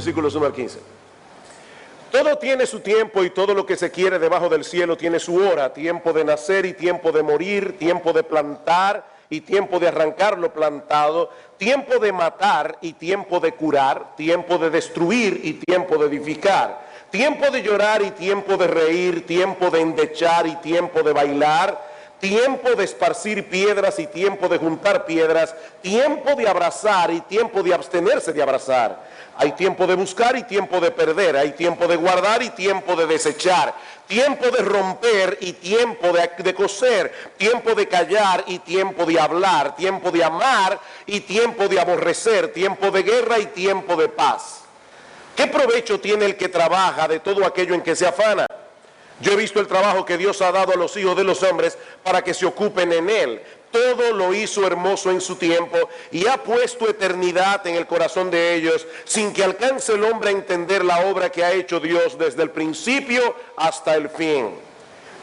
versículos 1 al 15. Todo tiene su tiempo y todo lo que se quiere debajo del cielo tiene su hora, tiempo de nacer y tiempo de morir, tiempo de plantar y tiempo de arrancar lo plantado, tiempo de matar y tiempo de curar, tiempo de destruir y tiempo de edificar, tiempo de llorar y tiempo de reír, tiempo de endechar y tiempo de bailar, tiempo de esparcir piedras y tiempo de juntar piedras, tiempo de abrazar y tiempo de abstenerse de abrazar. Hay tiempo de buscar y tiempo de perder, hay tiempo de guardar y tiempo de desechar, tiempo de romper y tiempo de coser, tiempo de callar y tiempo de hablar, tiempo de amar y tiempo de aborrecer, tiempo de guerra y tiempo de paz. ¿Qué provecho tiene el que trabaja de todo aquello en que se afana? Yo he visto el trabajo que Dios ha dado a los hijos de los hombres para que se ocupen en él. Todo lo hizo hermoso en su tiempo y ha puesto eternidad en el corazón de ellos, sin que alcance el hombre a entender la obra que ha hecho Dios desde el principio hasta el fin.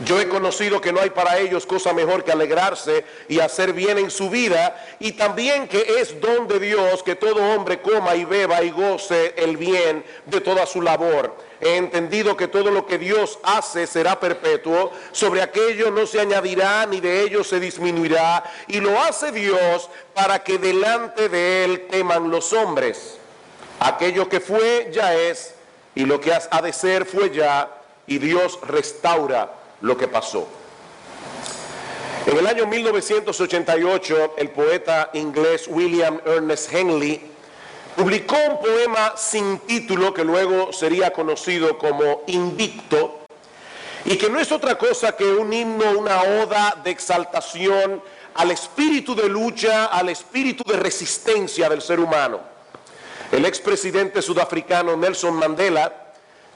Yo he conocido que no hay para ellos cosa mejor que alegrarse y hacer bien en su vida, y también que es don de Dios que todo hombre coma y beba y goce el bien de toda su labor. He entendido que todo lo que Dios hace será perpetuo, sobre aquello no se añadirá ni de ello se disminuirá, y lo hace Dios para que delante de él teman los hombres. Aquello que fue ya es, y lo que ha de ser fue ya, y Dios restaura lo que pasó. En el año 1988, el poeta inglés William Ernest Henley publicó un poema sin título que luego sería conocido como Invicto, y que no es otra cosa que un himno, una oda de exaltación al espíritu de lucha, al espíritu de resistencia del ser humano. El expresidente sudafricano Nelson Mandela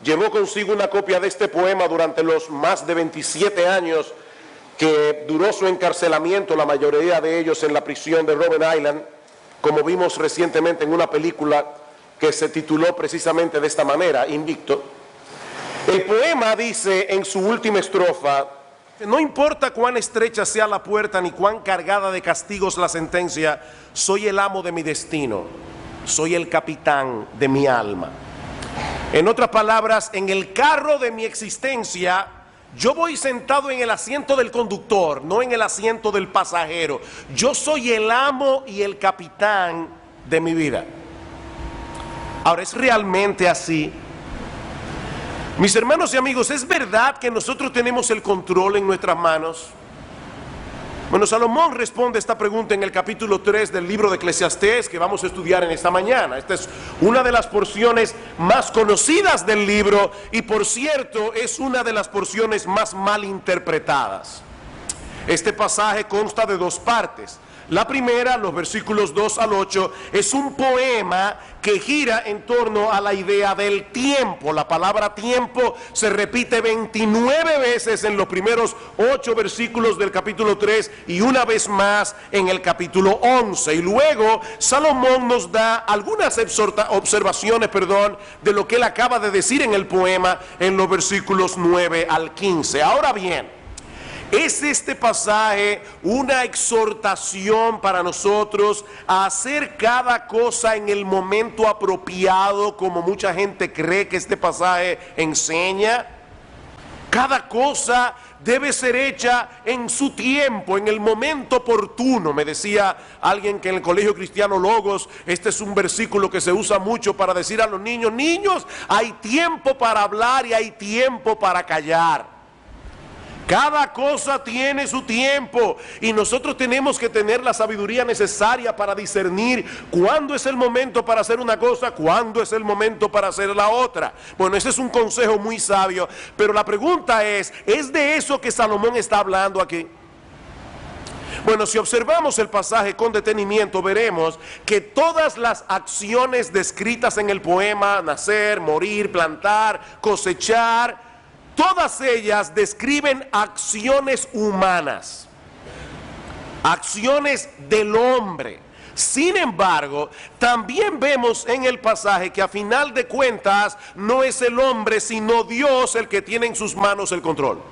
llevó consigo una copia de este poema durante los más de 27 años que duró su encarcelamiento, la mayoría de ellos en la prisión de Robben Island, como vimos recientemente en una película que se tituló precisamente de esta manera, Invicto. El poema dice en su última estrofa: no importa cuán estrecha sea la puerta ni cuán cargada de castigos la sentencia, soy el amo de mi destino, soy el capitán de mi alma. En otras palabras, en el carro de mi existencia, yo voy sentado en el asiento del conductor, no en el asiento del pasajero. Yo soy el amo y el capitán de mi vida. Ahora, ¿es realmente así? Mis hermanos y amigos, ¿es verdad que nosotros tenemos el control en nuestras manos? Bueno, Salomón responde esta pregunta en el capítulo 3 del libro de Eclesiastés, que vamos a estudiar en esta mañana. Esta es una de las porciones más conocidas del libro y, por cierto, es una de las porciones más mal interpretadas. Este pasaje consta de dos partes. La primera, los versículos 2 al 8, es un poema que gira en torno a la idea del tiempo. La palabra tiempo se repite 29 veces en los primeros 8 versículos del capítulo 3 y una vez más en el capítulo 11. Y luego Salomón nos da algunas observaciones de lo que él acaba de decir en el poema en los versículos 9 al 15. Ahora bien, ¿es este pasaje una exhortación para nosotros a hacer cada cosa en el momento apropiado, como mucha gente cree que este pasaje enseña? Cada cosa debe ser hecha en su tiempo, en el momento oportuno. Me decía alguien que en el colegio cristiano Logos, este es un versículo que se usa mucho para decir a los niños: niños, hay tiempo para hablar y hay tiempo para callar. Cada cosa tiene su tiempo y nosotros tenemos que tener la sabiduría necesaria para discernir cuándo es el momento para hacer una cosa, cuándo es el momento para hacer la otra. Bueno, ese es un consejo muy sabio, pero la pregunta ¿es de eso que Salomón está hablando aquí? Bueno, si observamos el pasaje con detenimiento, veremos que todas las acciones descritas en el poema, nacer, morir, plantar, cosechar, todas ellas describen acciones humanas, acciones del hombre. Sin embargo, también vemos en el pasaje que a final de cuentas no es el hombre sino Dios el que tiene en sus manos el control.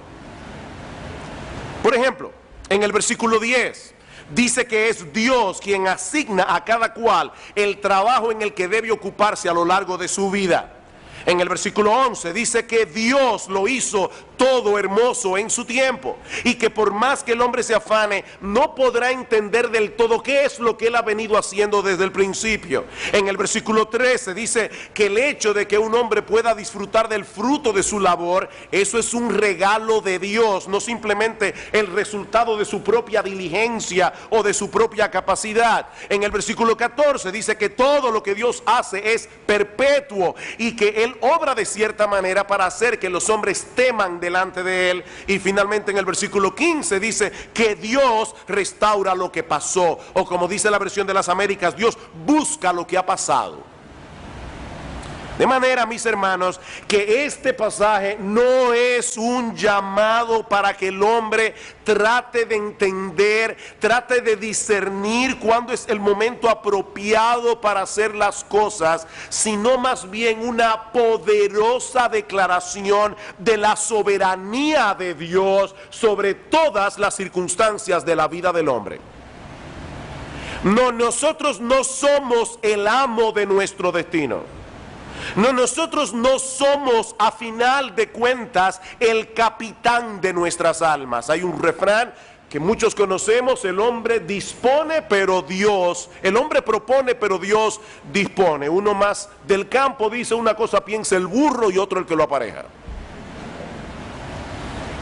Por ejemplo, en el versículo 10, dice que es Dios quien asigna a cada cual el trabajo en el que debe ocuparse a lo largo de su vida. En el versículo 11 dice que Dios lo hizo todo hermoso en su tiempo y que por más que el hombre se afane, no podrá entender del todo qué es lo que él ha venido haciendo desde el principio. En el versículo 13 dice que el hecho de que un hombre pueda disfrutar del fruto de su labor, eso es un regalo de Dios, no simplemente el resultado de su propia diligencia o de su propia capacidad. En el versículo 14 dice que todo lo que Dios hace es perpetuo y que Él obra de cierta manera para hacer que los hombres teman delante de Él. Y finalmente en el versículo 15 dice que Dios restaura lo que pasó, o como dice la versión de las Américas, Dios busca lo que ha pasado. De manera, mis hermanos, que este pasaje no es un llamado para que el hombre trate de entender, trate de discernir cuándo es el momento apropiado para hacer las cosas, sino más bien una poderosa declaración de la soberanía de Dios sobre todas las circunstancias de la vida del hombre. No, nosotros no somos el amo de nuestro destino. No, nosotros no somos a final de cuentas el capitán de nuestras almas. Hay un refrán que muchos conocemos: el hombre dispone pero Dios, el hombre propone pero Dios dispone. Uno más del campo dice: una cosa piensa el burro y otro el que lo apareja.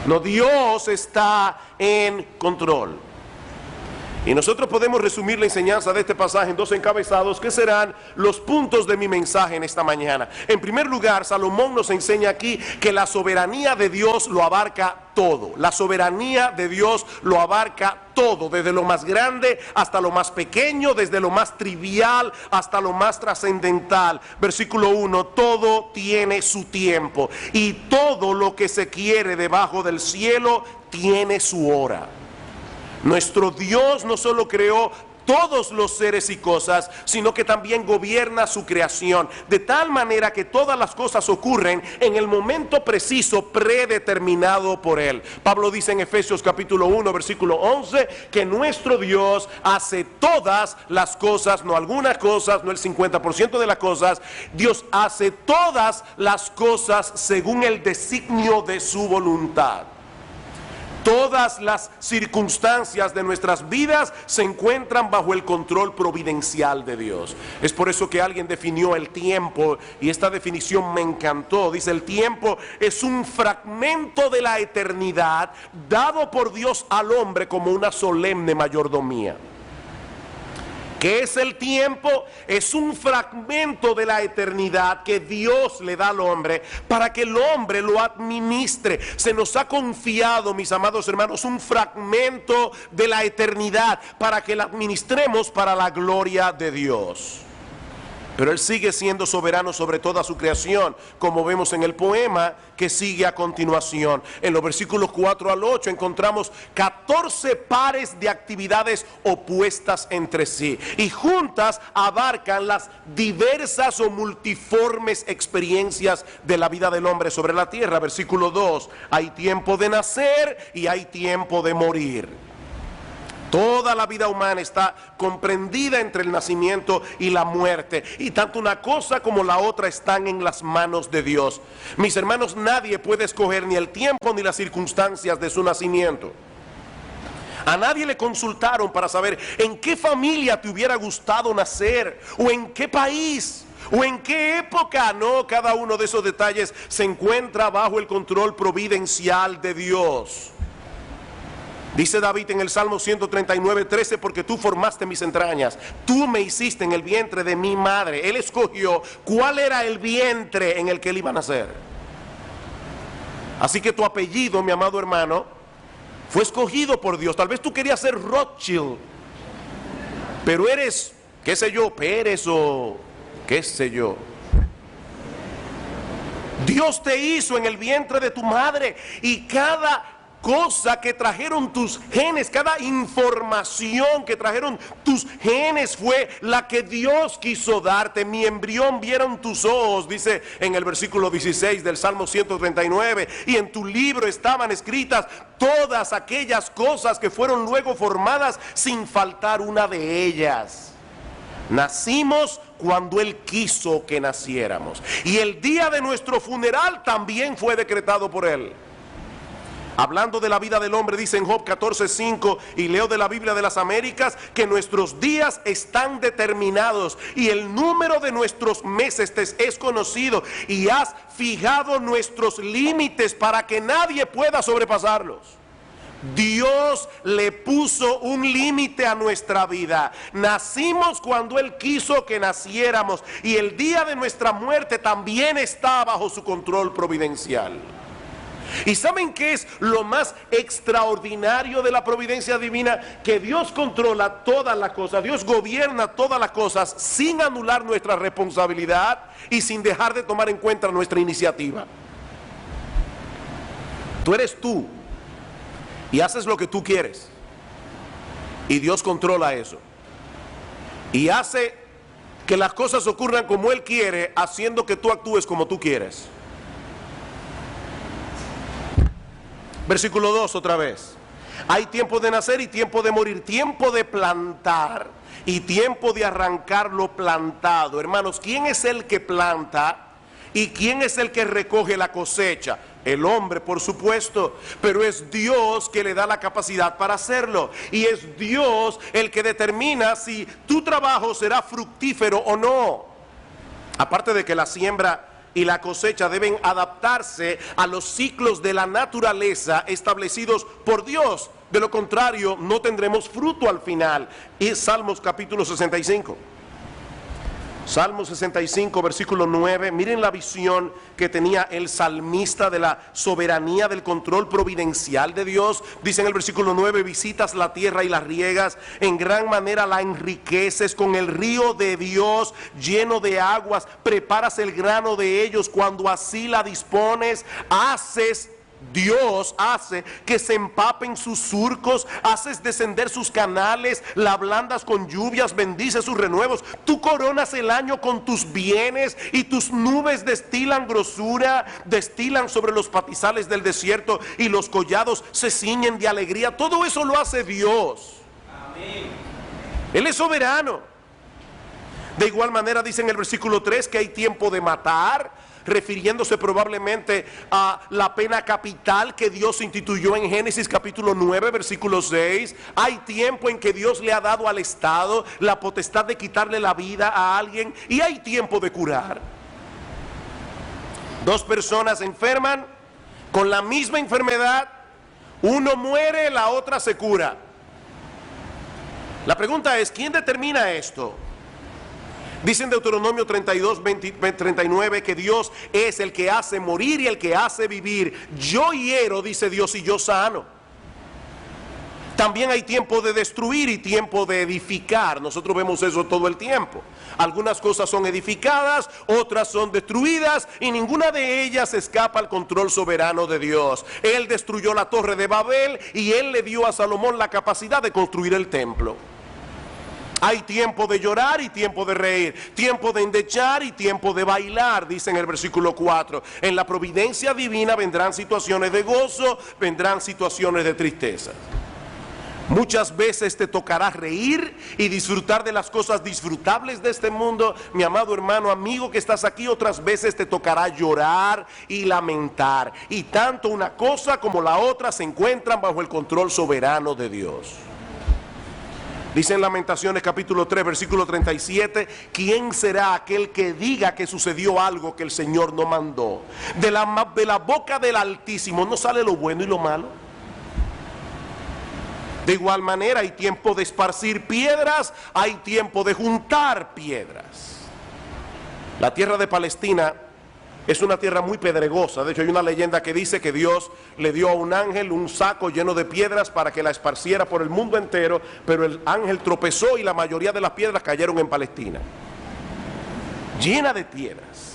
No, Dios está en control. Y nosotros podemos resumir la enseñanza de este pasaje en dos encabezados que serán los puntos de mi mensaje en esta mañana. En primer lugar, Salomón nos enseña aquí que la soberanía de Dios lo abarca todo. La soberanía de Dios lo abarca todo, desde lo más grande hasta lo más pequeño, desde lo más trivial hasta lo más trascendental. Versículo 1, todo tiene su tiempo y todo lo que se quiere debajo del cielo tiene su hora. Nuestro Dios no solo creó todos los seres y cosas, sino que también gobierna su creación, de tal manera que todas las cosas ocurren en el momento preciso predeterminado por Él. Pablo dice en Efesios capítulo 1, versículo 11, que nuestro Dios hace todas las cosas, no algunas cosas, no el 50% de las cosas. Dios hace todas las cosas según el designio de su voluntad. Todas las circunstancias de nuestras vidas se encuentran bajo el control providencial de Dios. Es por eso que alguien definió el tiempo, y esta definición me encantó. Dice: el tiempo es un fragmento de la eternidad dado por Dios al hombre como una solemne mayordomía. ¿Qué es el tiempo? Es un fragmento de la eternidad que Dios le da al hombre para que el hombre lo administre. Se nos ha confiado, mis amados hermanos, un fragmento de la eternidad para que la administremos para la gloria de Dios. Pero Él sigue siendo soberano sobre toda su creación, como vemos en el poema que sigue a continuación. En los versículos 4 al 8 encontramos 14 pares de actividades opuestas entre sí, y juntas abarcan las diversas o multiformes experiencias de la vida del hombre sobre la tierra. Versículo 2, hay tiempo de nacer y hay tiempo de morir. Toda la vida humana está comprendida entre el nacimiento y la muerte, y tanto una cosa como la otra están en las manos de Dios. Mis hermanos, nadie puede escoger ni el tiempo ni las circunstancias de su nacimiento. A nadie le consultaron para saber en qué familia te hubiera gustado nacer, o en qué país, o en qué época. No, cada uno de esos detalles se encuentra bajo el control providencial de Dios. Dice David en el Salmo 139:13: porque tú formaste mis entrañas, tú me hiciste en el vientre de mi madre. Él escogió cuál era el vientre en el que él iba a nacer. Así que tu apellido, mi amado hermano, fue escogido por Dios. Tal vez tú querías ser Rothschild, pero eres, qué sé yo, Pérez o qué sé yo. Dios te hizo en el vientre de tu madre, y cada cosa que trajeron tus genes, cada información que trajeron tus genes fue la que Dios quiso darte. Mi embrión vieron tus ojos, dice en el versículo 16 del Salmo 139, y en tu libro estaban escritas todas aquellas cosas que fueron luego formadas, sin faltar una de ellas. Nacimos cuando Él quiso que naciéramos, y el día de nuestro funeral también fue decretado por Él. Hablando de la vida del hombre, dice en Job 14:5, y leo de la Biblia de las Américas, que nuestros días están determinados y el número de nuestros meses te es conocido, y has fijado nuestros límites para que nadie pueda sobrepasarlos. Dios le puso un límite a nuestra vida. Nacimos cuando Él quiso que naciéramos, y el día de nuestra muerte también está bajo su control providencial. ¿Y saben qué es lo más extraordinario de la providencia divina? Que Dios controla todas las cosas, Dios gobierna todas las cosas sin anular nuestra responsabilidad y sin dejar de tomar en cuenta nuestra iniciativa. Tú eres tú y haces lo que tú quieres, y Dios controla eso y hace que las cosas ocurran como Él quiere, haciendo que tú actúes como tú quieres. Versículo 2 otra vez. Hay tiempo de nacer y tiempo de morir, tiempo de plantar y tiempo de arrancar lo plantado. Hermanos, ¿quién es el que planta y quién es el que recoge la cosecha? El hombre, por supuesto, pero es Dios que le da la capacidad para hacerlo, y es Dios el que determina si tu trabajo será fructífero o no. Aparte de que la siembra y la cosecha deben adaptarse a los ciclos de la naturaleza establecidos por Dios. De lo contrario, no tendremos fruto al final. Y Salmos capítulo 65. Salmo 65, versículo 9. Miren la visión que tenía el salmista de la soberanía, del control providencial de Dios. Dice en el versículo 9: visitas la tierra y la riegas, en gran manera la enriqueces, con el río de Dios lleno de aguas, preparas el grano de ellos cuando así la dispones, Dios hace que se empapen sus surcos, haces descender sus canales, la ablandas con lluvias, bendices sus renuevos. Tú coronas el año con tus bienes, y tus nubes destilan grosura, destilan sobre los pastizales del desierto, y los collados se ciñen de alegría. Todo eso lo hace Dios. Amén. Él es soberano. De igual manera dice en el versículo 3 que hay tiempo de matar, refiriéndose probablemente a la pena capital que Dios instituyó en Génesis capítulo 9 versículo 6. Hay tiempo en que Dios le ha dado al Estado la potestad de quitarle la vida a alguien, y hay tiempo de curar. Dos personas se enferman con la misma enfermedad, uno muere, la otra se cura. La pregunta es, ¿quién determina esto? Dice en Deuteronomio 32, 39 que Dios es el que hace morir y el que hace vivir. Yo hiero, dice Dios, y yo sano. También hay tiempo de destruir y tiempo de edificar. Nosotros vemos eso todo el tiempo. Algunas cosas son edificadas, otras son destruidas, y ninguna de ellas escapa al control soberano de Dios. Él destruyó la torre de Babel, y Él le dio a Salomón la capacidad de construir el templo. Hay tiempo de llorar y tiempo de reír, tiempo de endechar y tiempo de bailar, dice en el versículo 4. En la providencia divina vendrán situaciones de gozo, vendrán situaciones de tristeza. Muchas veces te tocará reír y disfrutar de las cosas disfrutables de este mundo, mi amado hermano, amigo que estás aquí. Otras veces te tocará llorar y lamentar, y tanto una cosa como la otra se encuentran bajo el control soberano de Dios. Dice en Lamentaciones capítulo 3 versículo 37: ¿quién será aquel que diga que sucedió algo que el Señor no mandó? De la boca del Altísimo no sale lo bueno y lo malo. De igual manera hay tiempo de esparcir piedras, hay tiempo de juntar piedras. La tierra de Palestina es una tierra muy pedregosa. De hecho hay una leyenda que dice que Dios le dio a un ángel un saco lleno de piedras para que la esparciera por el mundo entero, pero el ángel tropezó y la mayoría de las piedras cayeron en Palestina, llena de piedras.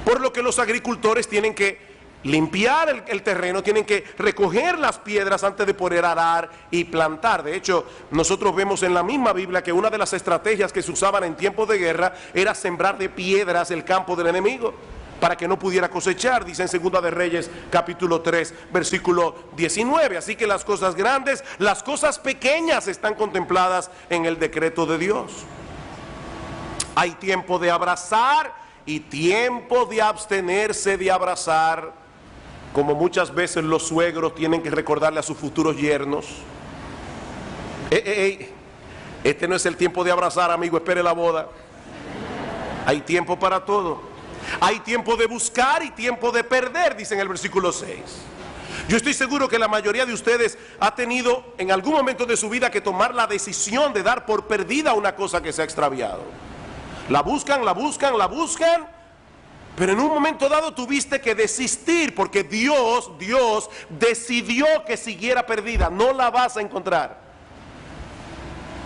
Por lo que los agricultores tienen que limpiar el terreno, tienen que recoger las piedras antes de poder arar y plantar. De hecho, nosotros vemos en la misma Biblia que una de las estrategias que se usaban en tiempos de guerra era sembrar de piedras el campo del enemigo para que no pudiera cosechar, dice en Segunda de Reyes capítulo 3 versículo 19. Así que las cosas grandes, las cosas pequeñas están contempladas en el decreto de Dios. Hay tiempo de abrazar y tiempo de abstenerse de abrazar, como muchas veces los suegros tienen que recordarle a sus futuros yernos: este no es el tiempo de abrazar, amigo, espere la boda. Hay tiempo para todo. Hay tiempo de buscar y tiempo de perder, dice en el versículo 6. Yo estoy seguro que la mayoría de ustedes ha tenido en algún momento de su vida que tomar la decisión de dar por perdida una cosa que se ha extraviado. La buscan, la buscan, la buscan, pero en un momento dado tuviste que desistir porque Dios decidió que siguiera perdida. No la vas a encontrar.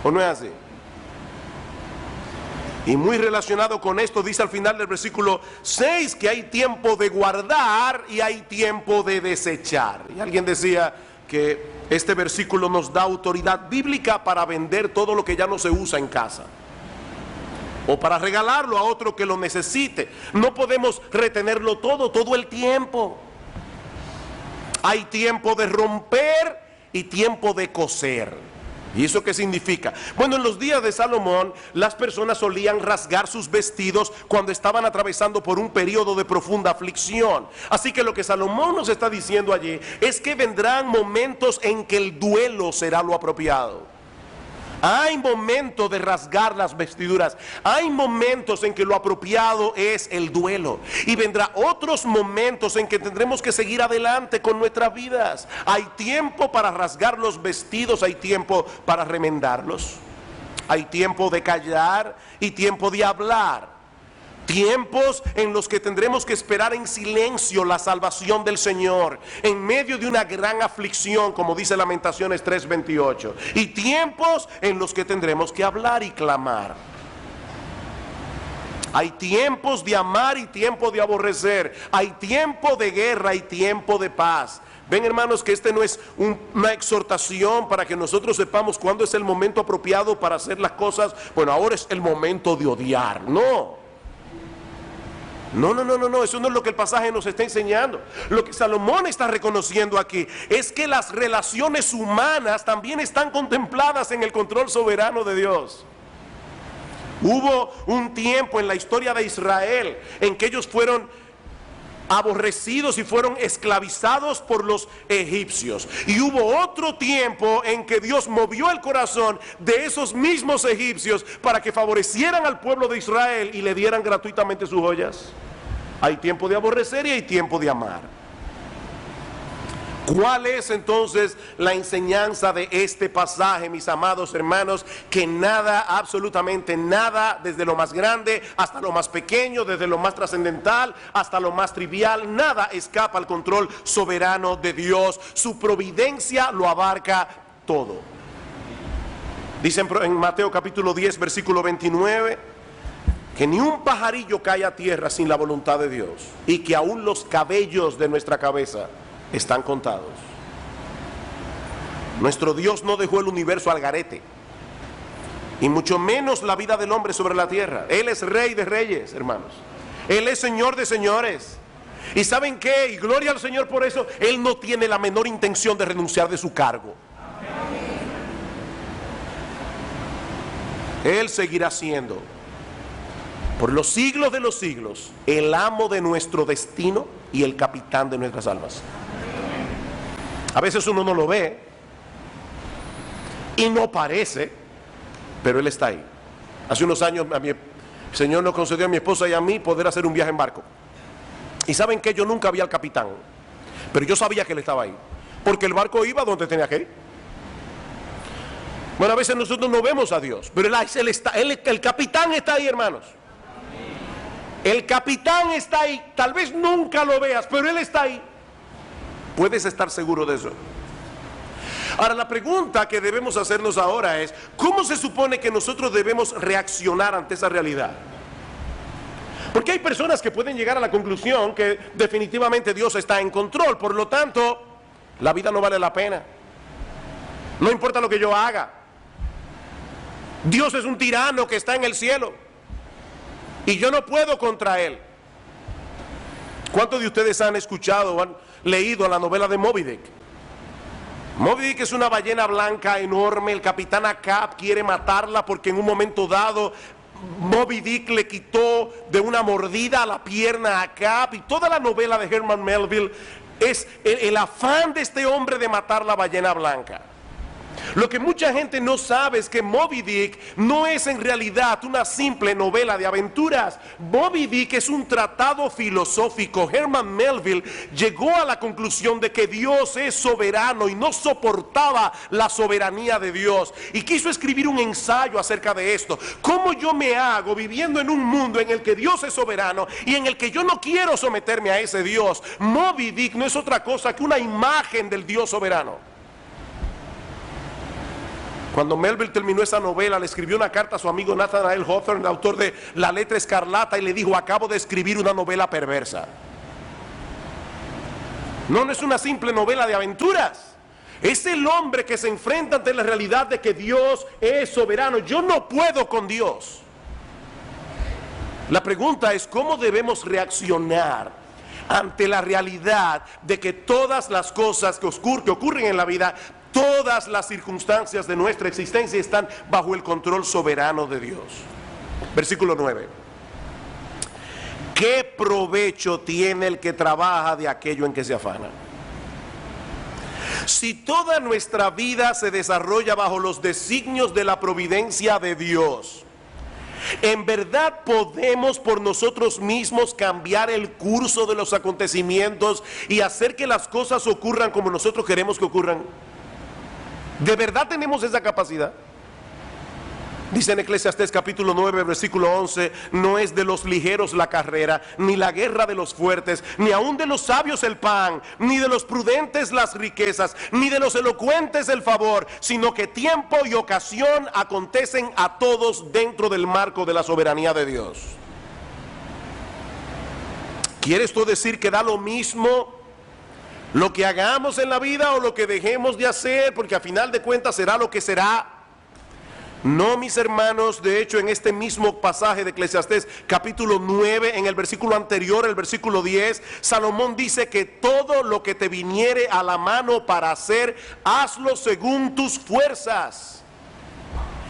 ¿O no es así? Y muy relacionado con esto, dice al final del versículo 6 que hay tiempo de guardar y hay tiempo de desechar. Y alguien decía que este versículo nos da autoridad bíblica para vender todo lo que ya no se usa en casa, o para regalarlo a otro que lo necesite. No podemos retenerlo todo el tiempo. Hay tiempo de romper y tiempo de coser. ¿Y eso qué significa? Bueno, en los días de Salomón, las personas solían rasgar sus vestidos cuando estaban atravesando por un periodo de profunda aflicción. Así que lo que Salomón nos está diciendo allí es que vendrán momentos en que el duelo será lo apropiado. Hay momentos de rasgar las vestiduras. Hay momentos en que lo apropiado es el duelo. Y vendrá otros momentos en que tendremos que seguir adelante con nuestras vidas. Hay tiempo para rasgar los vestidos, hay tiempo para remendarlos. Hay tiempo de callar y tiempo de hablar. Tiempos en los que tendremos que esperar en silencio la salvación del Señor en medio de una gran aflicción, como dice Lamentaciones 3:28. Y tiempos en los que tendremos que hablar y clamar. Hay tiempos de amar y tiempo de aborrecer. Hay tiempo de guerra y tiempo de paz. Ven, hermanos, que este no es una exhortación para que nosotros sepamos cuándo es el momento apropiado para hacer las cosas. Bueno, ahora es el momento de odiar. No, eso no es lo que el pasaje nos está enseñando. Lo que Salomón está reconociendo aquí es que las relaciones humanas también están contempladas en el control soberano de Dios. Hubo un tiempo en la historia de Israel en que ellos fueron aborrecidos y fueron esclavizados por los egipcios. Y hubo otro tiempo en que Dios movió el corazón de esos mismos egipcios para que favorecieran al pueblo de Israel y le dieran gratuitamente sus joyas. Hay tiempo de aborrecer y hay tiempo de amar. ¿Cuál es entonces la enseñanza de este pasaje, mis amados hermanos? Que nada, absolutamente nada, desde lo más grande hasta lo más pequeño, desde lo más trascendental hasta lo más trivial, nada escapa al control soberano de Dios. Su providencia lo abarca todo. Dice en Mateo capítulo 10, versículo 29, que ni un pajarillo cae a tierra sin la voluntad de Dios, y que aún los cabellos de nuestra cabeza están contados. Nuestro Dios no dejó el universo al garete, y mucho menos la vida del hombre sobre la tierra. Él es Rey de reyes, hermanos. Él es Señor de señores. ¿Y saben qué? Y gloria al Señor por eso. Él no tiene la menor intención de renunciar de su cargo. Él seguirá siendo, por los siglos de los siglos, el amo de nuestro destino y el capitán de nuestras almas. A veces uno no lo ve y no parece, pero Él está ahí. Hace unos años el Señor nos concedió a mi esposa y a mí poder hacer un viaje en barco. Y saben que yo nunca vi al capitán, pero yo sabía que Él estaba ahí, porque el barco iba donde tenía que ir. Bueno, a veces nosotros no vemos a Dios, pero el capitán está ahí, hermanos. El capitán está ahí. Tal vez nunca lo veas, pero Él está ahí. Puedes estar seguro de eso. Ahora, la pregunta que debemos hacernos ahora es: ¿cómo se supone que nosotros debemos reaccionar ante esa realidad? Porque hay personas que pueden llegar a la conclusión que definitivamente Dios está en control, por lo tanto, la vida no vale la pena. No importa lo que yo haga. Dios es un tirano que está en el cielo y yo no puedo contra él. ¿Cuántos de ustedes han escuchado o han leído la novela de Moby Dick? Moby Dick es una ballena blanca enorme. El capitán Ahab quiere matarla porque en un momento dado Moby Dick le quitó de una mordida a la pierna a Ahab, y toda la novela de Herman Melville es el afán de este hombre de matar la ballena blanca. Lo que mucha gente no sabe es que Moby Dick no es en realidad una simple novela de aventuras. Moby Dick es un tratado filosófico. Herman Melville llegó a la conclusión de que Dios es soberano y no soportaba la soberanía de Dios, y quiso escribir un ensayo acerca de esto. ¿Cómo yo me hago viviendo en un mundo en el que Dios es soberano y en el que yo no quiero someterme a ese Dios? Moby Dick no es otra cosa que una imagen del Dios soberano. Cuando Melville terminó esa novela, le escribió una carta a su amigo Nathaniel Hawthorne, el autor de La Letra Escarlata, y le dijo: acabo de escribir una novela perversa. No es una simple novela de aventuras. Es el hombre que se enfrenta ante la realidad de que Dios es soberano. Yo no puedo con Dios. La pregunta es: ¿cómo debemos reaccionar ante la realidad de que todas las cosas que ocurren en la vida, todas las circunstancias de nuestra existencia están bajo el control soberano de Dios? Versículo 9. ¿Qué provecho tiene el que trabaja de aquello en que se afana? Si toda nuestra vida se desarrolla bajo los designios de la providencia de Dios, ¿en verdad podemos por nosotros mismos cambiar el curso de los acontecimientos y hacer que las cosas ocurran como nosotros queremos que ocurran? ¿De verdad tenemos esa capacidad? Dice en Eclesiastés capítulo 9, versículo 11: no es de los ligeros la carrera, ni la guerra de los fuertes, ni aun de los sabios el pan, ni de los prudentes las riquezas, ni de los elocuentes el favor, sino que tiempo y ocasión acontecen a todos dentro del marco de la soberanía de Dios. ¿Quiere esto decir que da lo mismo lo que hagamos en la vida o lo que dejemos de hacer? Porque a final de cuentas será lo que será. No, mis hermanos. De hecho, en este mismo pasaje de Eclesiastés capítulo 9, en el versículo anterior, el versículo 10, Salomón dice que todo lo que te viniere a la mano para hacer, hazlo según tus fuerzas.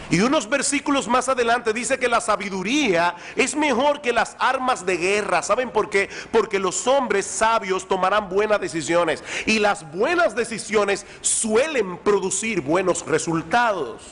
Y unos versículos más adelante dice que la sabiduría es mejor que las armas de guerra. ¿Saben por qué? Porque los hombres sabios tomarán buenas decisiones, y las buenas decisiones suelen producir buenos resultados.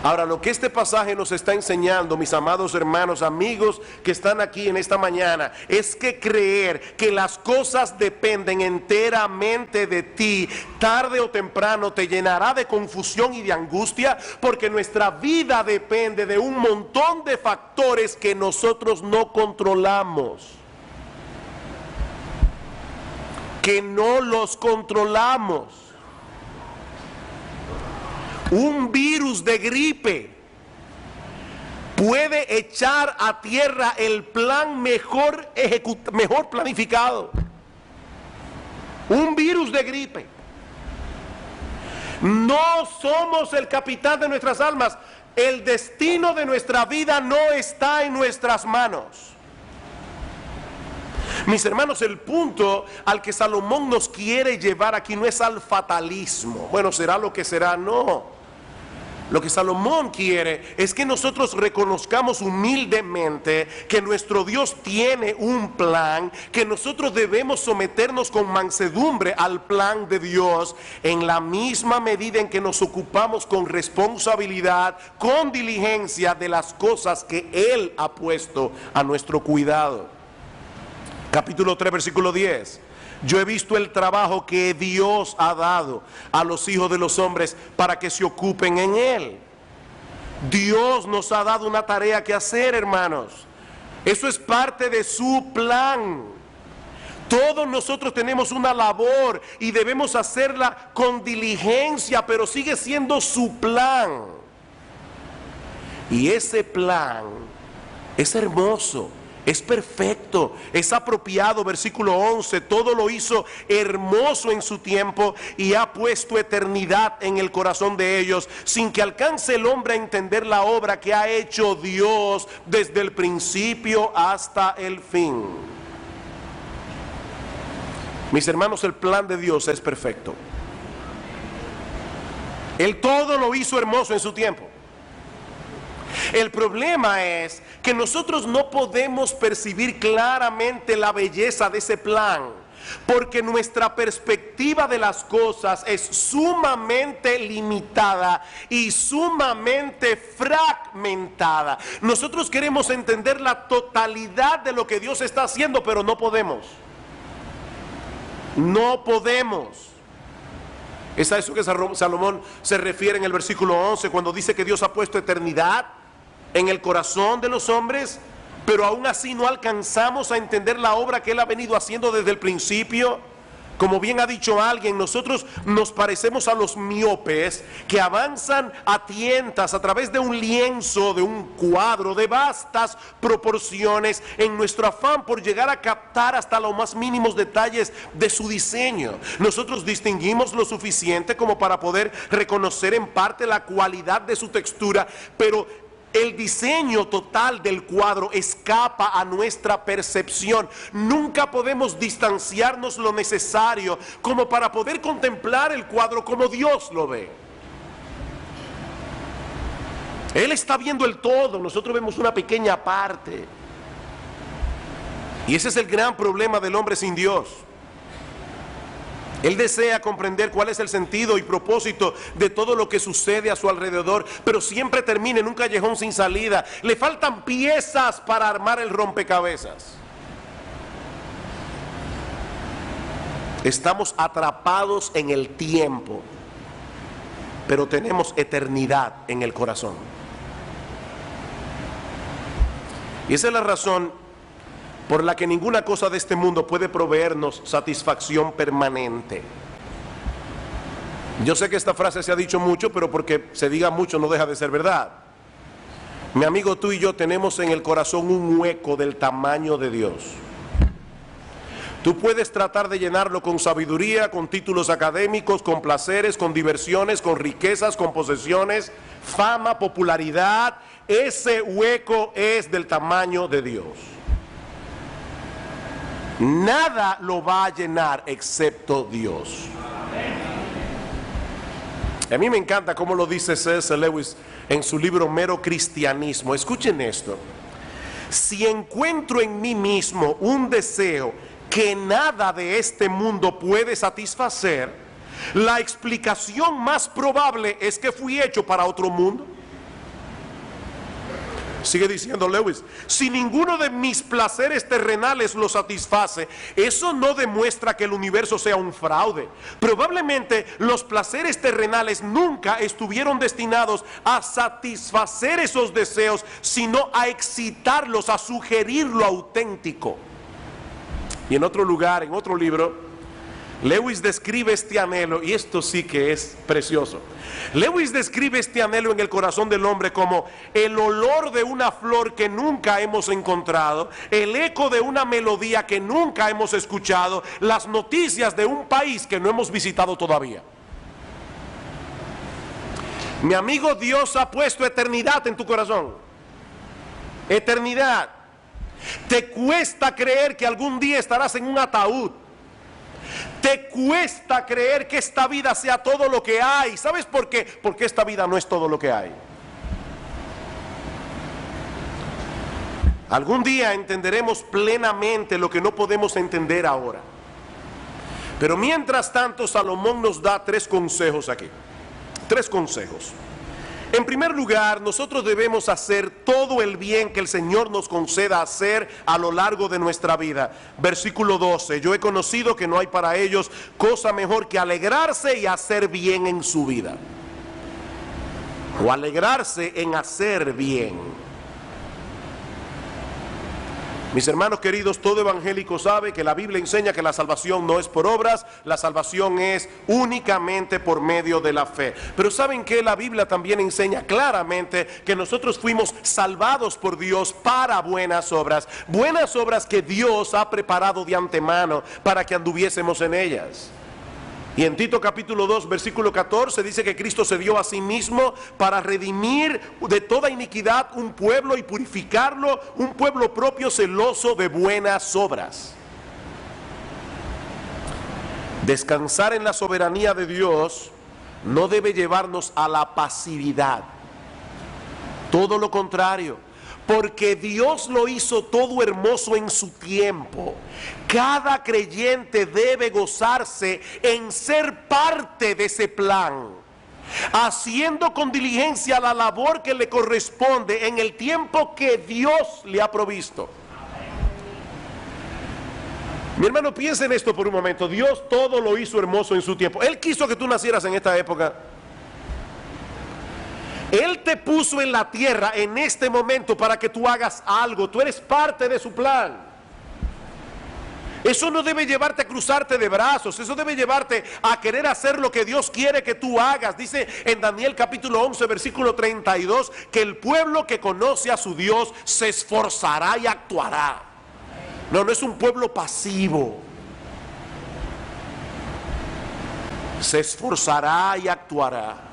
Ahora, lo que este pasaje nos está enseñando, mis amados hermanos, amigos que están aquí en esta mañana, es que creer que las cosas dependen enteramente de ti, tarde o temprano te llenará de confusión y de angustia, porque nuestra vida depende de un montón de factores que nosotros no controlamos, que no los controlamos. Un virus de gripe puede echar a tierra el plan mejor planificado. Un virus de gripe. No somos el capitán de nuestras almas. El destino de nuestra vida no está en nuestras manos. Mis hermanos, el punto al que Salomón nos quiere llevar aquí no es al fatalismo. Bueno, será lo que será, no. Lo que Salomón quiere es que nosotros reconozcamos humildemente que nuestro Dios tiene un plan, que nosotros debemos someternos con mansedumbre al plan de Dios, en la misma medida en que nos ocupamos con responsabilidad, con diligencia de las cosas que Él ha puesto a nuestro cuidado. Capítulo 3, versículo 10. Yo he visto el trabajo que Dios ha dado a los hijos de los hombres para que se ocupen en él. Dios nos ha dado una tarea que hacer, hermanos. Eso es parte de su plan. Todos nosotros tenemos una labor y debemos hacerla con diligencia, pero sigue siendo su plan. Y ese plan Es hermoso, es perfecto, es apropiado. Versículo 11, todo lo hizo hermoso en su tiempo y ha puesto eternidad en el corazón de ellos, sin que alcance el hombre a entender la obra que ha hecho Dios desde el principio hasta el fin. Mis hermanos, el plan de Dios es perfecto. Él todo lo hizo hermoso en su tiempo. El problema es que nosotros no podemos percibir claramente la belleza de ese plan, porque nuestra perspectiva de las cosas es sumamente limitada y sumamente fragmentada. Nosotros queremos entender la totalidad de lo que Dios está haciendo, pero no podemos. No podemos. Es a eso que Salomón se refiere en el versículo 11, cuando dice que Dios ha puesto eternidad en el corazón de los hombres, pero aún así no alcanzamos a entender la obra que Él ha venido haciendo desde el principio. Como bien ha dicho alguien, nosotros nos parecemos a los miopes que avanzan a tientas a través de un lienzo, de un cuadro de vastas proporciones, en nuestro afán por llegar a captar hasta los más mínimos detalles de su diseño. Nosotros distinguimos lo suficiente como para poder reconocer en parte la cualidad de su textura, pero el diseño total del cuadro escapa a nuestra percepción. Nunca podemos distanciarnos lo necesario como para poder contemplar el cuadro como Dios lo ve. Él está viendo el todo, nosotros vemos una pequeña parte. Y ese es el gran problema del hombre sin Dios. Él desea comprender cuál es el sentido y propósito de todo lo que sucede a su alrededor, pero siempre termina en un callejón sin salida. Le faltan piezas para armar el rompecabezas. Estamos atrapados en el tiempo, pero tenemos eternidad en el corazón. Y esa es la razón por la que ninguna cosa de este mundo puede proveernos satisfacción permanente. Yo sé que esta frase se ha dicho mucho, pero porque se diga mucho no deja de ser verdad. Mi amigo, tú y yo tenemos en el corazón un hueco del tamaño de Dios. Tú puedes tratar de llenarlo con sabiduría, con títulos académicos, con placeres, con diversiones, con riquezas, con posesiones, fama, popularidad. Ese hueco es del tamaño de Dios. Nada lo va a llenar excepto Dios. A mí me encanta cómo lo dice C.S. Lewis en su libro Mero Cristianismo. Escuchen esto: si encuentro en mí mismo un deseo que nada de este mundo puede satisfacer, la explicación más probable es que fui hecho para otro mundo. Sigue diciendo Lewis: si ninguno de mis placeres terrenales lo satisface, eso no demuestra que el universo sea un fraude. Probablemente los placeres terrenales nunca estuvieron destinados a satisfacer esos deseos, sino a excitarlos, a sugerir lo auténtico. Y en otro lugar, en otro libro, Lewis describe este anhelo, y esto sí que es precioso. Lewis describe este anhelo en el corazón del hombre como el olor de una flor que nunca hemos encontrado, el eco de una melodía que nunca hemos escuchado, las noticias de un país que no hemos visitado todavía. Mi amigo, Dios ha puesto eternidad en tu corazón. Eternidad. Te cuesta creer que algún día estarás en un ataúd. Te cuesta creer que esta vida sea todo lo que hay. ¿Sabes por qué? Porque esta vida no es todo lo que hay. Algún día entenderemos plenamente lo que no podemos entender ahora. Pero mientras tanto, Salomón nos da 3 consejos aquí. 3 consejos. En primer lugar, nosotros debemos hacer todo el bien que el Señor nos conceda hacer a lo largo de nuestra vida. Versículo 12, yo he conocido que no hay para ellos cosa mejor que alegrarse y hacer bien en su vida. O alegrarse en hacer bien. Mis hermanos queridos, todo evangélico sabe que la Biblia enseña que la salvación no es por obras, la salvación es únicamente por medio de la fe. Pero ¿saben qué? La Biblia también enseña claramente que nosotros fuimos salvados por Dios para buenas obras que Dios ha preparado de antemano para que anduviésemos en ellas. Y en Tito capítulo 2 versículo 14 dice que Cristo se dio a sí mismo para redimir de toda iniquidad un pueblo y purificarlo, un pueblo propio celoso de buenas obras. Descansar en la soberanía de Dios no debe llevarnos a la pasividad. Todo lo contrario. Porque Dios lo hizo todo hermoso en su tiempo. Cada creyente debe gozarse en ser parte de ese plan, haciendo con diligencia la labor que le corresponde en el tiempo que Dios le ha provisto. Mi hermano, piensa en esto por un momento. Dios todo lo hizo hermoso en su tiempo. Él quiso que tú nacieras en esta época. Él te puso en la tierra en este momento para que tú hagas algo. Tú eres parte de su plan. Eso no debe llevarte a cruzarte de brazos. Eso debe llevarte a querer hacer lo que Dios quiere que tú hagas. Dice en Daniel capítulo 11 versículo 32 que el pueblo que conoce a su Dios se esforzará y actuará. No, no es un pueblo pasivo. Se esforzará y actuará.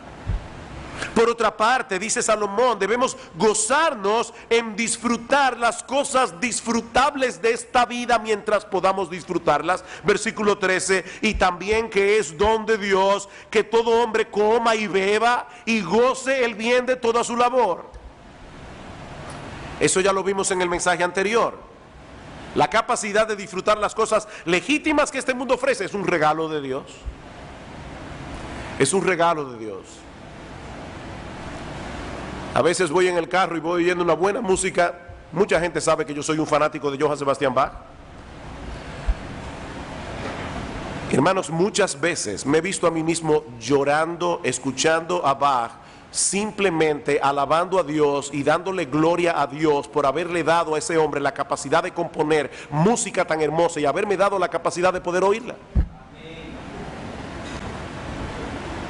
Por otra parte, dice Salomón, debemos gozarnos en disfrutar las cosas disfrutables de esta vida mientras podamos disfrutarlas. Versículo 13, y también que es don de Dios que todo hombre coma y beba y goce el bien de toda su labor. Eso ya lo vimos en el mensaje anterior. La capacidad de disfrutar las cosas legítimas que este mundo ofrece es un regalo de Dios. Es un regalo de Dios. A veces voy en el carro y voy oyendo una buena música. Mucha gente sabe que yo soy un fanático de Johann Sebastian Bach. Hermanos, muchas veces me he visto a mí mismo llorando, escuchando a Bach, simplemente alabando a Dios y dándole gloria a Dios por haberle dado a ese hombre la capacidad de componer música tan hermosa y haberme dado la capacidad de poder oírla.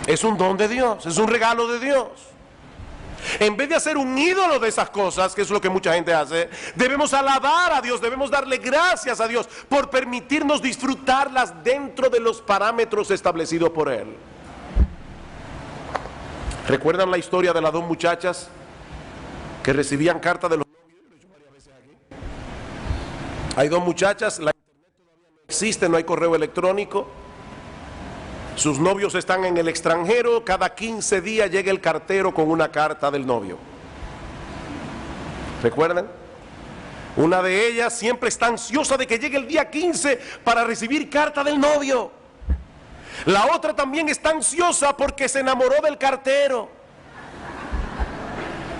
Es un don de Dios, es un regalo de Dios. En vez de hacer un ídolo de esas cosas, que es lo que mucha gente hace, debemos alabar a Dios, debemos darle gracias a Dios por permitirnos disfrutarlas dentro de los parámetros establecidos por Él. ¿Recuerdan la historia de las dos muchachas que recibían cartas de los novios? Hay dos muchachas, la internet todavía no existe, no hay correo electrónico. Sus novios están en el extranjero, cada 15 días llega el cartero con una carta del novio. ¿Recuerdan? Una de ellas siempre está ansiosa de que llegue el día 15 para recibir carta del novio. La otra también está ansiosa porque se enamoró del cartero.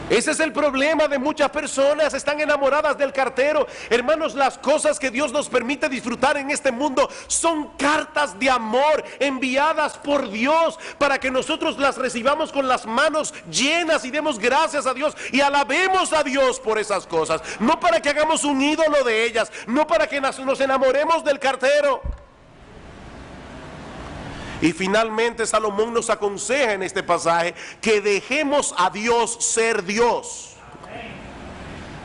Ese es el problema de muchas personas, están enamoradas del cartero. Hermanos, las cosas que Dios nos permite disfrutar en este mundo son cartas de amor enviadas por Dios para que nosotros las recibamos con las manos llenas y demos gracias a Dios y alabemos a Dios por esas cosas. No para que hagamos un ídolo de ellas, no para que nos enamoremos del cartero. Y finalmente Salomón nos aconseja en este pasaje que dejemos a Dios ser Dios.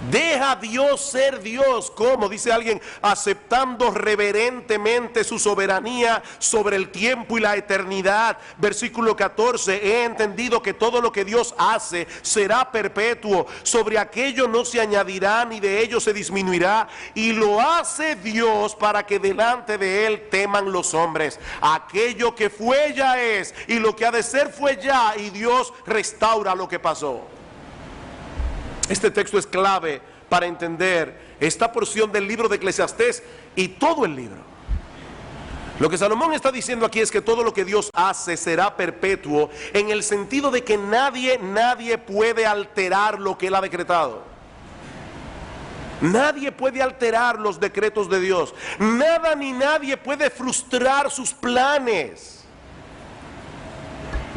Deja a Dios ser Dios. ¿Cómo? Dice alguien, aceptando reverentemente su soberanía sobre el tiempo y la eternidad. Versículo 14, he entendido que todo lo que Dios hace será perpetuo. Sobre aquello no se añadirá ni de ello se disminuirá. Y lo hace Dios para que delante de Él teman los hombres. Aquello que fue ya es, y lo que ha de ser fue ya, y Dios restaura lo que pasó. Este texto es clave para entender esta porción del libro de Eclesiastés y todo el libro. Lo que Salomón está diciendo aquí es que todo lo que Dios hace será perpetuo, en el sentido de que nadie puede alterar lo que Él ha decretado. Nadie puede alterar los decretos de Dios. Nada ni nadie puede frustrar sus planes.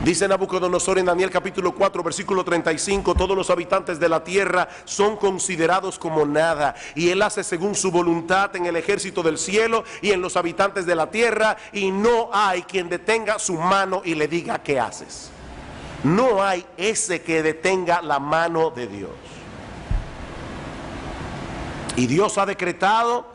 Dice Nabucodonosor en Daniel capítulo 4 versículo 35, todos los habitantes de la tierra son considerados como nada, y Él hace según su voluntad en el ejército del cielo y en los habitantes de la tierra, y no hay quien detenga su mano y le diga ¿qué haces? No hay ese que detenga la mano de Dios. Y Dios ha decretado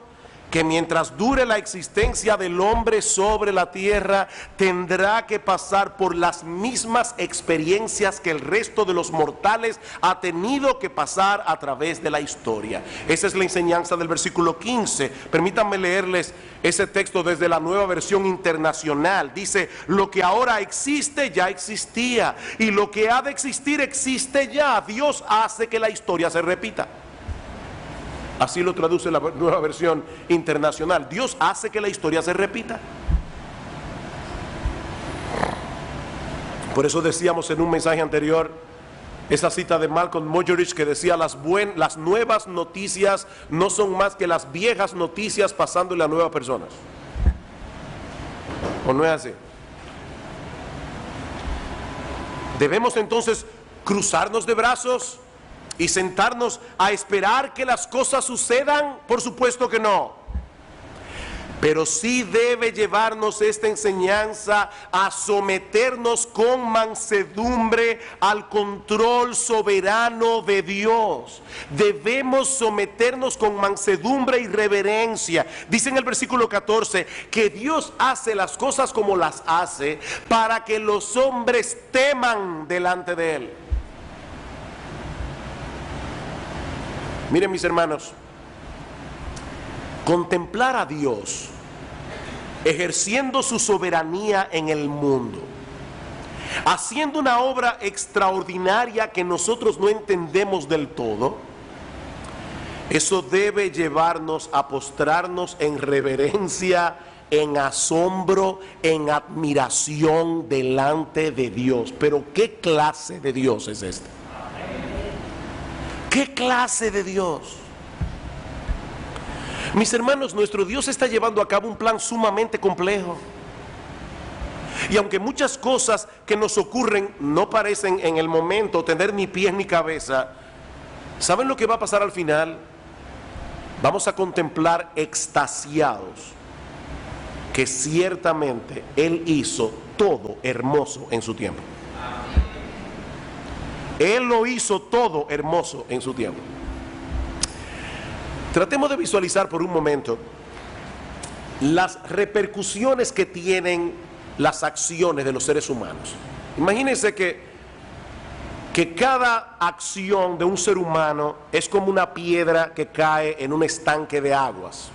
que mientras dure la existencia del hombre sobre la tierra, tendrá que pasar por las mismas experiencias que el resto de los mortales ha tenido que pasar a través de la historia. Esa es la enseñanza del versículo 15. Permítanme leerles ese texto desde la Nueva Versión Internacional. Dice: lo que ahora existe ya existía, y lo que ha de existir existe ya. Dios hace que la historia se repita. Así lo traduce la Nueva Versión Internacional. Dios hace que la historia se repita. Por eso decíamos en un mensaje anterior esa cita de Malcolm Muggeridge que decía: las nuevas noticias no son más que las viejas noticias pasándole a nuevas personas. ¿O no es así? Debemos entonces cruzarnos de brazos y sentarnos a esperar que las cosas sucedan. Por supuesto que no. Pero sí debe llevarnos esta enseñanza a someternos con mansedumbre al control soberano de Dios. Debemos someternos con mansedumbre y reverencia. Dice en el versículo 14 que Dios hace las cosas como las hace para que los hombres teman delante de Él. Miren, mis hermanos, contemplar a Dios ejerciendo su soberanía en el mundo, haciendo una obra extraordinaria que nosotros no entendemos del todo, eso debe llevarnos a postrarnos en reverencia, en asombro, en admiración delante de Dios. Pero ¿qué clase de Dios es este? ¿Qué clase de Dios? Mis hermanos, nuestro Dios está llevando a cabo un plan sumamente complejo. Y aunque muchas cosas que nos ocurren no parecen en el momento tener ni pies ni cabeza, ¿saben lo que va a pasar al final? Vamos a contemplar extasiados que ciertamente Él hizo todo hermoso en su tiempo. Él lo hizo todo hermoso en su tiempo. Tratemos de visualizar por un momento las repercusiones que tienen las acciones de los seres humanos. Imagínense que cada acción de un ser humano es como una piedra que cae en un estanque de aguas.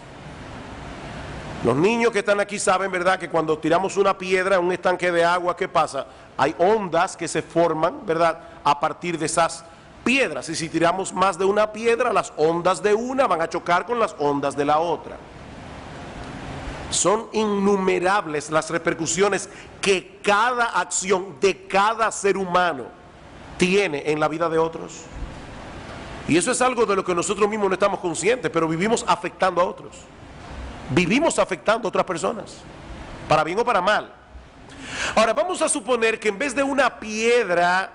Los niños que están aquí saben, ¿verdad?, que cuando tiramos una piedra en un estanque de agua, ¿qué pasa? Hay ondas que se forman, ¿verdad?, a partir de esas piedras. Y si tiramos más de una piedra, las ondas de una van a chocar con las ondas de la otra. Son innumerables las repercusiones que cada acción de cada ser humano tiene en la vida de otros. Y eso es algo de lo que nosotros mismos no estamos conscientes, pero vivimos afectando a otros. Vivimos afectando a otras personas, para bien o para mal. Ahora vamos a suponer que en vez de una piedra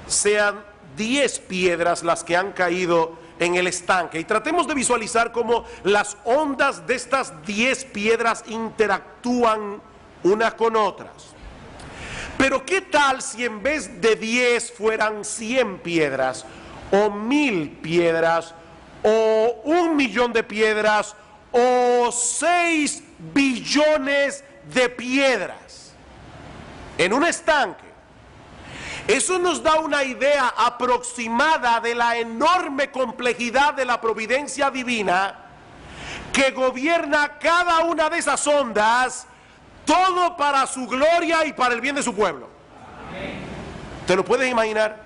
sean 10 piedras las que han caído en el estanque, y tratemos de visualizar cómo las ondas de estas 10 piedras interactúan unas con otras. Pero ¿qué tal si en vez de 10 fueran 100 piedras, o 1000 piedras, o 1.000.000 de piedras, o 6 billones de piedras en un estanque? Eso nos da una idea aproximada de la enorme complejidad de la providencia divina que gobierna cada una de esas ondas, todo para su gloria y para el bien de su pueblo. ¿Te lo puedes imaginar?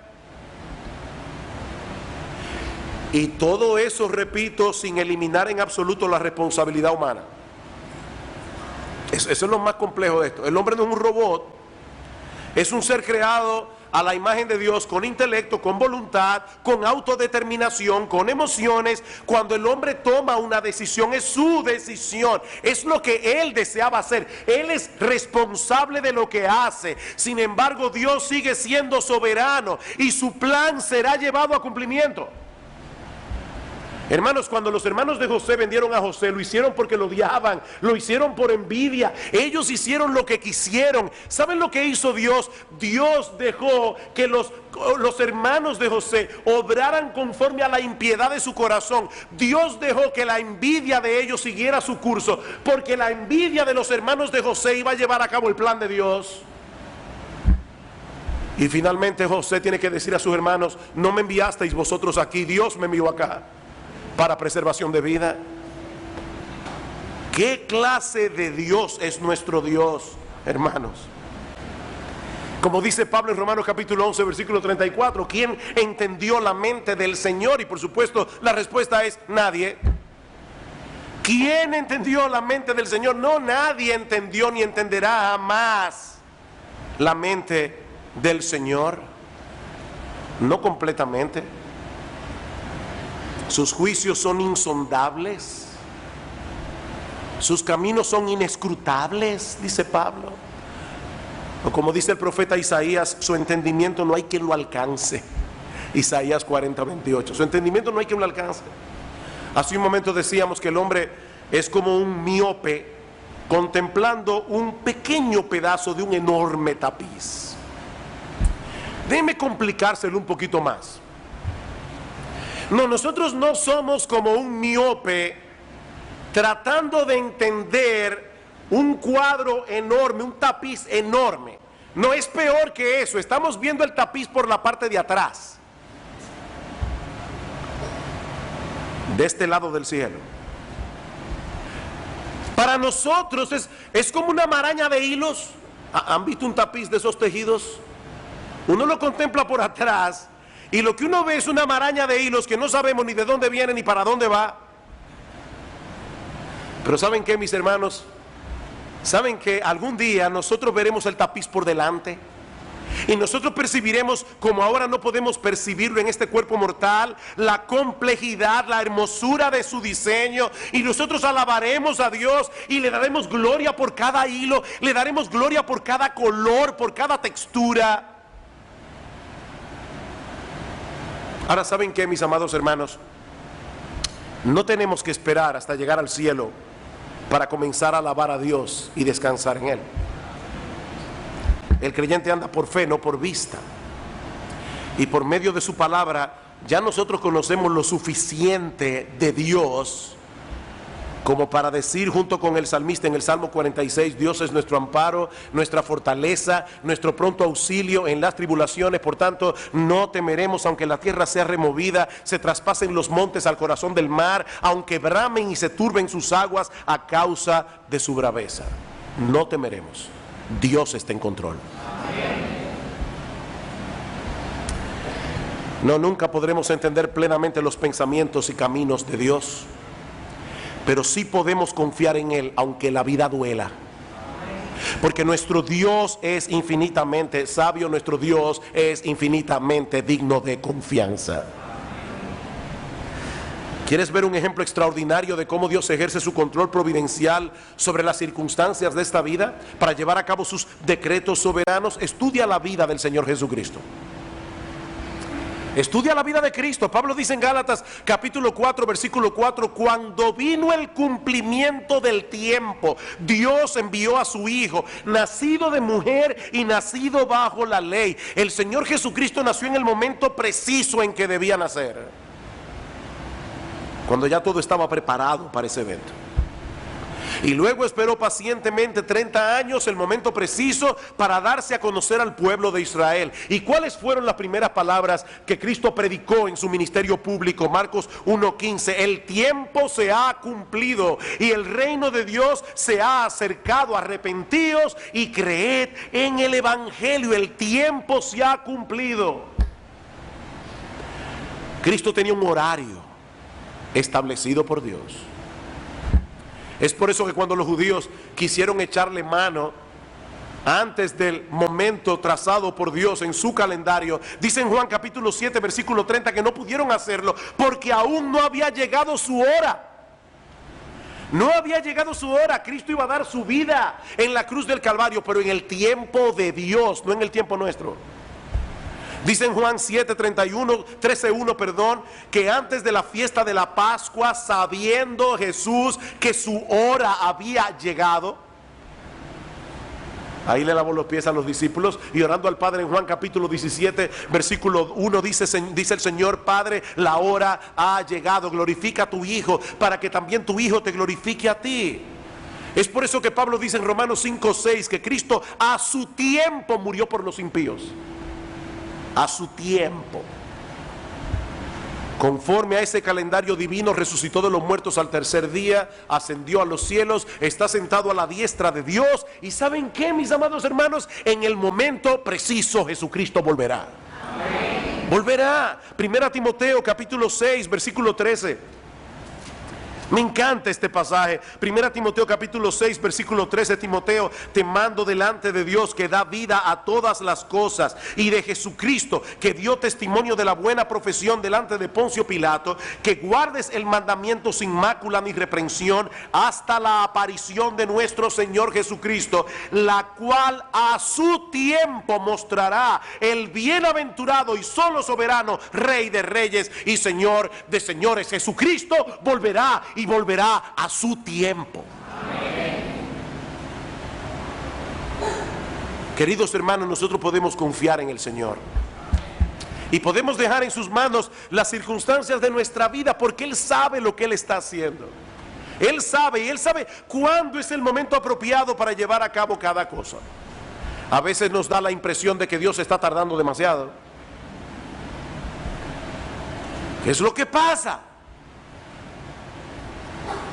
Y todo eso, repito, sin eliminar en absoluto la responsabilidad humana. Eso es lo más complejo de esto. El hombre no es un robot, es un ser creado a la imagen de Dios con intelecto, con voluntad, con autodeterminación, con emociones. Cuando el hombre toma una decisión, es su decisión, es lo que él deseaba hacer. Él es responsable de lo que hace. Sin embargo, Dios sigue siendo soberano y su plan será llevado a cumplimiento. Hermanos, cuando los hermanos de José vendieron a José, lo hicieron porque lo odiaban, lo hicieron por envidia. Ellos hicieron lo que quisieron. ¿Saben lo que hizo Dios? Dios dejó que los hermanos de José obraran conforme a la impiedad de su corazón. Dios dejó que la envidia de ellos siguiera su curso, porque la envidia de los hermanos de José iba a llevar a cabo el plan de Dios. Y finalmente José tiene que decir a sus hermanos: no me enviasteis vosotros aquí, Dios me envió acá para preservación de vida. ¿Qué clase de Dios es nuestro Dios, hermanos? Como dice Pablo en Romanos capítulo 11, versículo 34, ¿quién entendió la mente del Señor? Y por supuesto la respuesta es nadie. ¿Quién entendió la mente del Señor? No, nadie entendió ni entenderá jamás la mente del Señor. No completamente. Sus juicios son insondables, sus caminos son inescrutables, dice Pablo. O como dice el profeta Isaías, su entendimiento no hay quien lo alcance. Isaías 40, 28. Su entendimiento no hay quien lo alcance. Hace un momento decíamos que el hombre es como un miope contemplando un pequeño pedazo de un enorme tapiz. Déjeme complicárselo un poquito más. No, nosotros no somos como un miope tratando de entender un cuadro enorme, un tapiz enorme. No, es peor que eso. Estamos viendo el tapiz por la parte de atrás, de este lado del cielo. Para nosotros es como una maraña de hilos. ¿Han visto un tapiz de esos tejidos? Uno lo contempla por atrás y lo que uno ve es una maraña de hilos que no sabemos ni de dónde viene ni para dónde va. Pero ¿saben qué, mis hermanos? ¿Saben que algún día nosotros veremos el tapiz por delante? Y nosotros percibiremos, como ahora no podemos percibirlo en este cuerpo mortal, la complejidad, la hermosura de su diseño. Y nosotros alabaremos a Dios y le daremos gloria por cada hilo, le daremos gloria por cada color, por cada textura. Ahora, ¿saben qué, mis amados hermanos? No tenemos que esperar hasta llegar al cielo para comenzar a alabar a Dios y descansar en Él. El creyente anda por fe, no por vista. Y por medio de su palabra, ya nosotros conocemos lo suficiente de Dios como para decir junto con el salmista en el Salmo 46, Dios es nuestro amparo, nuestra fortaleza, nuestro pronto auxilio en las tribulaciones. Por tanto, no temeremos aunque la tierra sea removida, se traspasen los montes al corazón del mar, aunque bramen y se turben sus aguas a causa de su braveza. No temeremos. Dios está en control. No, nunca podremos entender plenamente los pensamientos y caminos de Dios, pero sí podemos confiar en Él aunque la vida duela. Porque nuestro Dios es infinitamente sabio, nuestro Dios es infinitamente digno de confianza. ¿Quieres ver un ejemplo extraordinario de cómo Dios ejerce su control providencial sobre las circunstancias de esta vida para llevar a cabo sus decretos soberanos? Estudia la vida del Señor Jesucristo. Estudia la vida de Cristo. Pablo dice en Gálatas capítulo 4, versículo 4, cuando vino el cumplimiento del tiempo, Dios envió a su Hijo, nacido de mujer y nacido bajo la ley. El Señor Jesucristo nació en el momento preciso en que debía nacer, cuando ya todo estaba preparado para ese evento. Y luego esperó pacientemente 30 años, el momento preciso para darse a conocer al pueblo de Israel. ¿Y cuáles fueron las primeras palabras que Cristo predicó en su ministerio público? Marcos 1:15, el tiempo se ha cumplido y el reino de Dios se ha acercado, arrepentíos y creed en el evangelio, el tiempo se ha cumplido. Cristo tenía un horario establecido por Dios. Es por eso que cuando los judíos quisieron echarle mano antes del momento trazado por Dios en su calendario. Dice en Juan capítulo 7 versículo 30 que no pudieron hacerlo porque aún no había llegado su hora. No había llegado su hora. Cristo iba a dar su vida en la cruz del Calvario, pero en el tiempo de Dios, no en el tiempo nuestro. Dice en Juan 13:1, que antes de la fiesta de la Pascua, sabiendo Jesús que su hora había llegado, ahí le lavó los pies a los discípulos y orando al Padre en Juan capítulo 17 versículo 1 dice el Señor: Padre, la hora ha llegado, glorifica a tu Hijo para que también tu Hijo te glorifique a ti. Es por eso que Pablo dice en Romanos 5:6 que Cristo a su tiempo murió por los impíos. A su tiempo. Conforme a ese calendario divino, resucitó de los muertos al tercer día, ascendió a los cielos, está sentado a la diestra de Dios. ¿Y saben qué, mis amados hermanos? En el momento preciso Jesucristo volverá. Amén. Volverá. 1 Timoteo capítulo 6 versículo 13. Me encanta este pasaje. 1 Timoteo capítulo 6 versículo 13. Timoteo, te mando delante de Dios que da vida a todas las cosas, y de Jesucristo que dio testimonio de la buena profesión delante de Poncio Pilato, que guardes el mandamiento sin mácula ni reprensión hasta la aparición de nuestro Señor Jesucristo, la cual a su tiempo mostrará el bienaventurado y solo soberano Rey de reyes y Señor de señores. Jesucristo volverá y volverá a su tiempo. Amén. Queridos hermanos, nosotros podemos confiar en el Señor y podemos dejar en sus manos las circunstancias de nuestra vida, porque Él sabe lo que Él está haciendo. Él sabe, y Él sabe cuándo es el momento apropiado para llevar a cabo cada cosa. A veces nos da la impresión de que Dios está tardando demasiado. ¿Qué es lo que pasa?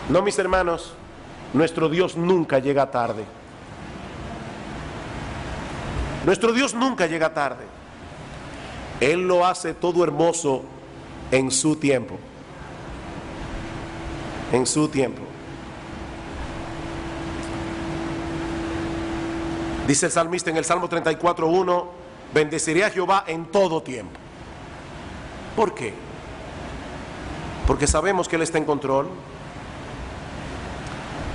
No, mis hermanos, nuestro Dios nunca llega tarde. Nuestro Dios nunca llega tarde. Él lo hace todo hermoso en su tiempo. En su tiempo. Dice el salmista en el Salmo 34:1: bendeciré a Jehová en todo tiempo. ¿Por qué? Porque sabemos que Él está en control.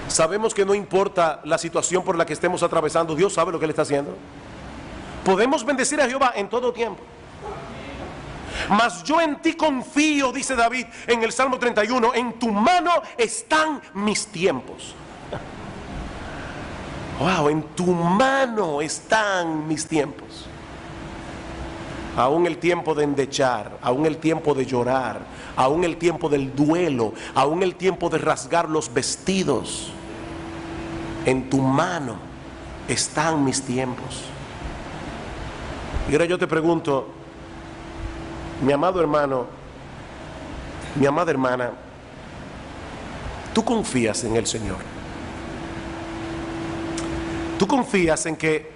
Sabemos que no importa la situación por la que estemos atravesando, Dios sabe lo que Él está haciendo. Podemos bendecir a Jehová en todo tiempo. Mas yo en ti confío, dice David en el Salmo 31, en tu mano están mis tiempos. Wow, en tu mano están mis tiempos. Aún el tiempo de endechar, aún el tiempo de llorar, aún el tiempo del duelo, aún el tiempo de rasgar los vestidos. En tu mano están mis tiempos. Y ahora yo te pregunto, mi amado hermano, mi amada hermana, ¿tú confías en el Señor? ¿Tú confías en que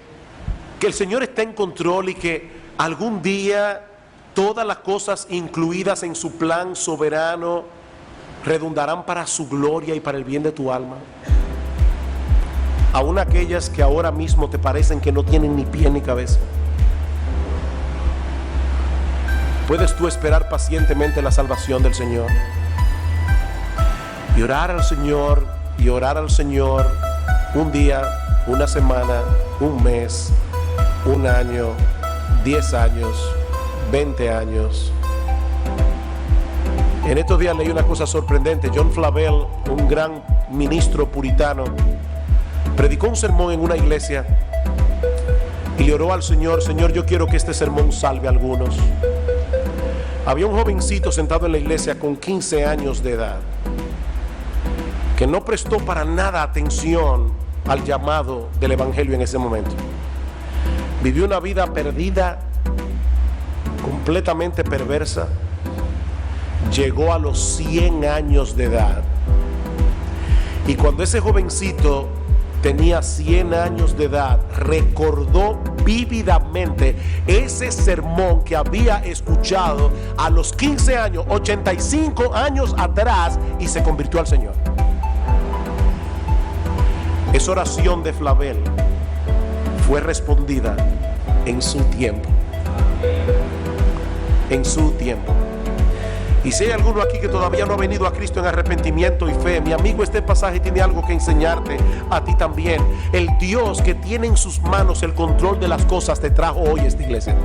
el Señor está en control y que algún día todas las cosas incluidas en su plan soberano redundarán para su gloria y para el bien de tu alma? Aún aquellas que ahora mismo te parecen que no tienen ni pie ni cabeza. ¿Puedes tú esperar pacientemente la salvación del Señor? Y orar al Señor, y orar al Señor un día, una semana, un mes, un año, 10 años, 20 años. En estos días leí una cosa sorprendente. John Flavel, un gran ministro puritano, predicó un sermón en una iglesia y le oró al Señor: Señor, yo quiero que este sermón salve a algunos. Había un jovencito sentado en la iglesia con 15 años de edad que no prestó para nada atención al llamado del evangelio en ese momento. Vivió una vida perdida, completamente perversa. Llegó a los 100 años de edad. Y cuando ese jovencito tenía 100 años de edad, recordó vívidamente ese sermón que había escuchado a los 15 años, 85 años atrás, y se convirtió al Señor. Esa oración de Flavel fue respondida en su tiempo. En su tiempo. Y si hay alguno aquí que todavía no ha venido a Cristo en arrepentimiento y fe, mi amigo, este pasaje tiene algo que enseñarte a ti también. El Dios que tiene en sus manos el control de las cosas te trajo hoy a esta iglesia.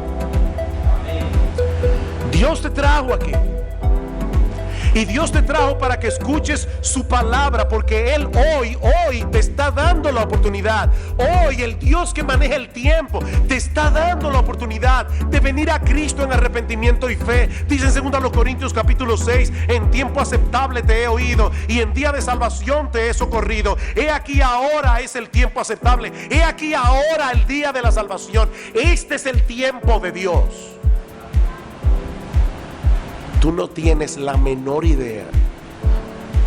Dios te trajo aquí. Y Dios te trajo para que escuches su palabra, porque Él hoy te está dando la oportunidad. Hoy el Dios que maneja el tiempo te está dando la oportunidad de venir a Cristo en arrepentimiento y fe. Dice en 2 Corintios capítulo 6: en tiempo aceptable te he oído y en día de salvación te he socorrido. He aquí ahora es el tiempo aceptable. He aquí ahora el día de la salvación. Este es el tiempo de Dios. Tú no tienes la menor idea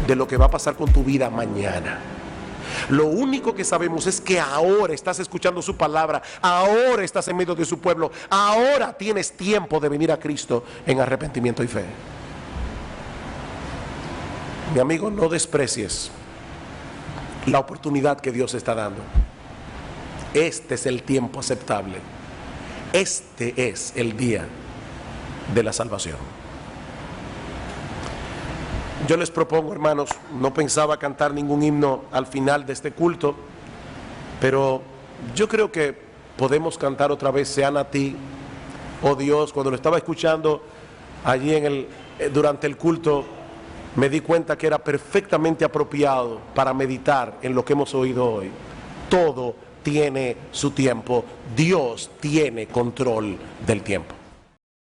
de lo que va a pasar con tu vida mañana. Lo único que sabemos es que ahora estás escuchando su palabra, ahora estás en medio de su pueblo, ahora tienes tiempo de venir a Cristo en arrepentimiento y fe. Mi amigo, no desprecies la oportunidad que Dios está dando. Este es el tiempo aceptable. Este es el día de la salvación. Yo les propongo, hermanos, no pensaba cantar ningún himno al final de este culto, pero yo creo que podemos cantar otra vez Sean a ti, oh Dios. Cuando lo estaba escuchando allí durante el culto, me di cuenta que era perfectamente apropiado para meditar en lo que hemos oído hoy. Todo tiene su tiempo. Dios tiene control del tiempo.